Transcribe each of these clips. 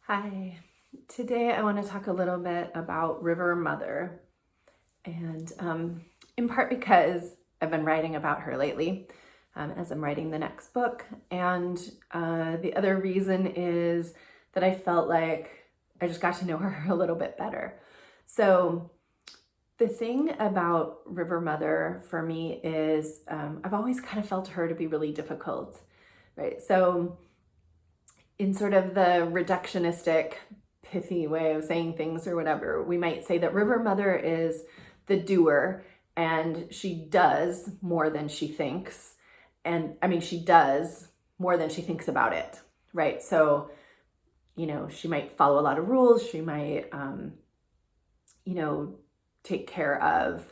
Hi, today I want to talk a little bit about River Mother, and in part because I've been writing about her lately as I'm writing the next book, and the other reason is that I felt like I just got to know her a little bit better. So the thing about River Mother for me is I've always kind of felt her to be really difficult, right? So in sort of the reductionistic, pithy way of saying things or whatever, we might say that River Mother is the doer and she does more than she thinks. And I mean, she does more than she thinks about it, right? So, she might follow a lot of rules. She might, take care of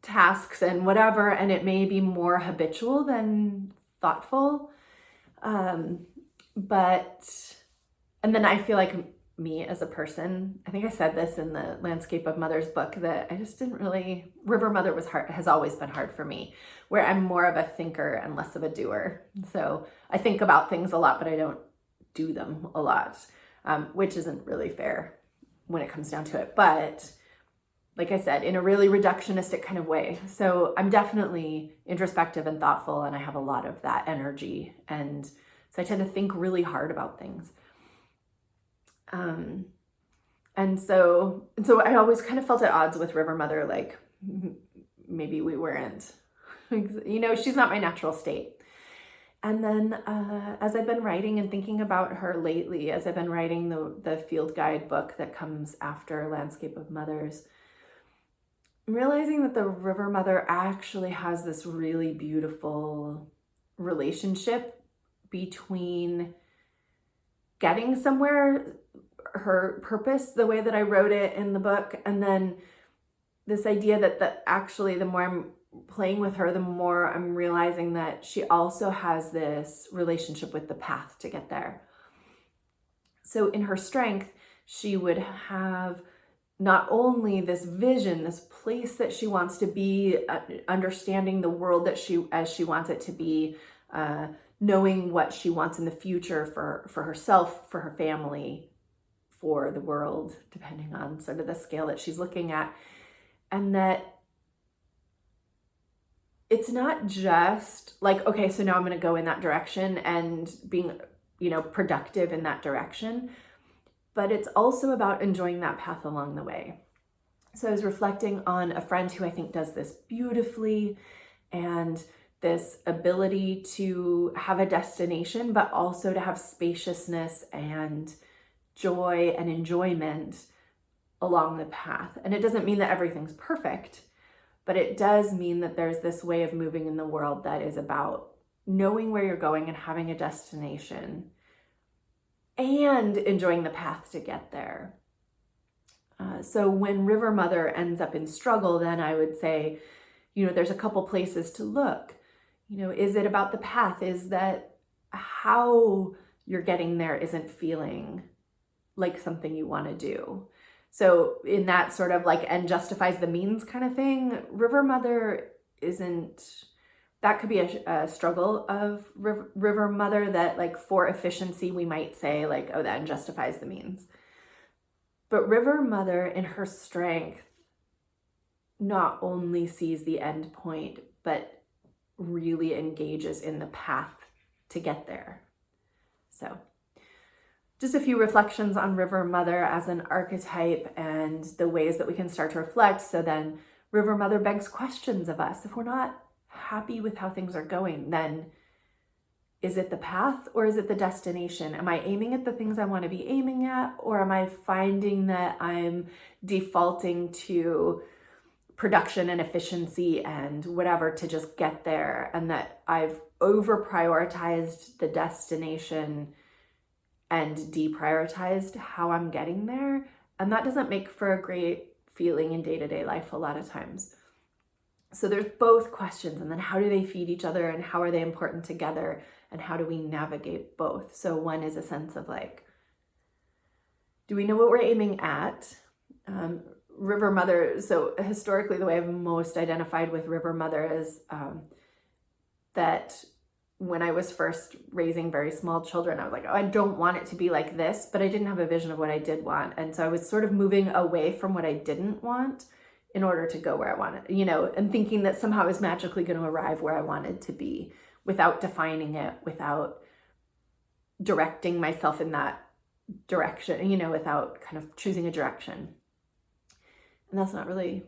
tasks and whatever, and it may be more habitual than thoughtful. And then I feel like me as a person, I think I said this in the Landscape of Mother's book, that I just didn't really, River Mother has always been hard for me, where I'm more of a thinker and less of a doer. So I think about things a lot, but I don't do them a lot, which isn't really fair when it comes down to it. But like I said, in a really reductionistic kind of way. So I'm definitely introspective and thoughtful, and I have a lot of that energy. And so I tend to think really hard about things. And so I always kind of felt at odds with River Mother, like maybe we weren't, she's not my natural state. And then as I've been writing and thinking about her lately, as I've been writing the field guide book that comes after Landscape of Mothers, I'm realizing that the River Mother actually has this really beautiful relationship between getting somewhere, her purpose, the way that I wrote it in the book, and then this idea that actually the more I'm playing with her, the more I'm realizing that she also has this relationship with the path to get there. So in her strength, she would have not only this vision, this place that she wants to be, understanding the world as she wants it to be, knowing what she wants in the future for herself, for her family, for the world, depending on sort of the scale that she's looking at. And that it's not just like, okay, so now I'm going to go in that direction and being, productive in that direction, but it's also about enjoying that path along the way. So I was reflecting on a friend who I think does this beautifully, and this ability to have a destination, but also to have spaciousness and joy and enjoyment along the path. And it doesn't mean that everything's perfect, but it does mean that there's this way of moving in the world that is about knowing where you're going and having a destination and enjoying the path to get there. So when River Mother ends up in struggle, then I would say, there's a couple places to look. Is it about the path? Is that how you're getting there isn't feeling like something you want to do? So in that sort of like end justifies the means kind of thing, River Mother isn't, that could be a struggle of River Mother, that like for efficiency, we might say like, oh, that end justifies the means. But River Mother in her strength not only sees the end point, but really engages in the path to get there. So just a few reflections on River Mother as an archetype and the ways that we can start to reflect. So then River Mother begs questions of us. If we're not happy with how things are going, then is it the path or is it the destination? Am I aiming at the things I want to be aiming at, or am I finding that I'm defaulting to production and efficiency and whatever to just get there, and that I've over prioritized the destination and deprioritized how I'm getting there? And that doesn't make for a great feeling in day-to-day life a lot of times. So there's both questions, and then how do they feed each other, and how are they important together, and how do we navigate both? So one is a sense of like, do we know what we're aiming at? River Mother, so historically the way I've most identified with River Mother is that when I was first raising very small children, I was like, oh, I don't want it to be like this, but I didn't have a vision of what I did want. And so I was sort of moving away from what I didn't want in order to go where I wanted, and thinking that somehow I was magically going to arrive where I wanted to be without defining it, without directing myself in that direction, without kind of choosing a direction. And that's not really,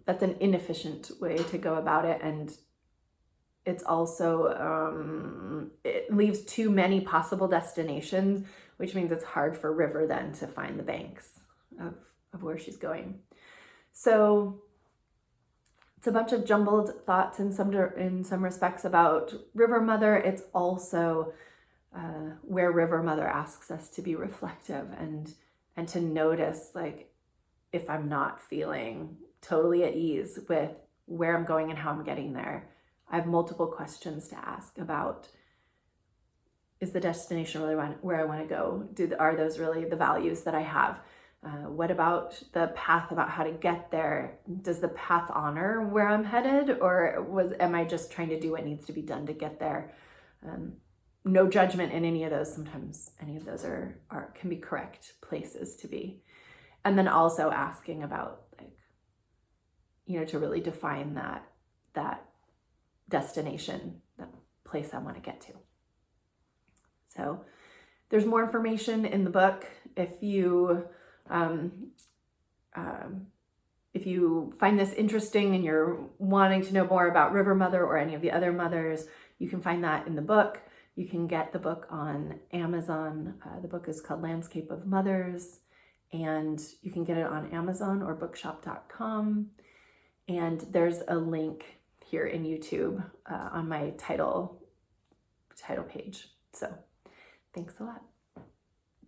that's an inefficient way to go about it. And it's also, it leaves too many possible destinations, which means it's hard for River then to find the banks of where she's going. So it's a bunch of jumbled thoughts in some respects about River Mother. It's also where River Mother asks us to be reflective and to notice, like, if I'm not feeling totally at ease with where I'm going and how I'm getting there, I have multiple questions to ask about, is the destination really where I want to go? Are those really the values that I have? What about the path, about how to get there? Does the path honor where I'm headed, or am I just trying to do what needs to be done to get there? No judgment in any of those. Sometimes any of those can be correct places to be. And then also asking about, like, to really define that destination, that place I want to get to. So there's more information in the book. If you find this interesting and you're wanting to know more about River Mother or any of the other mothers, you can find that in the book. You can get the book on Amazon. The book is called Landscape of Mothers, and you can get it on Amazon or bookshop.com. And there's a link here in YouTube on my title page. So thanks a lot.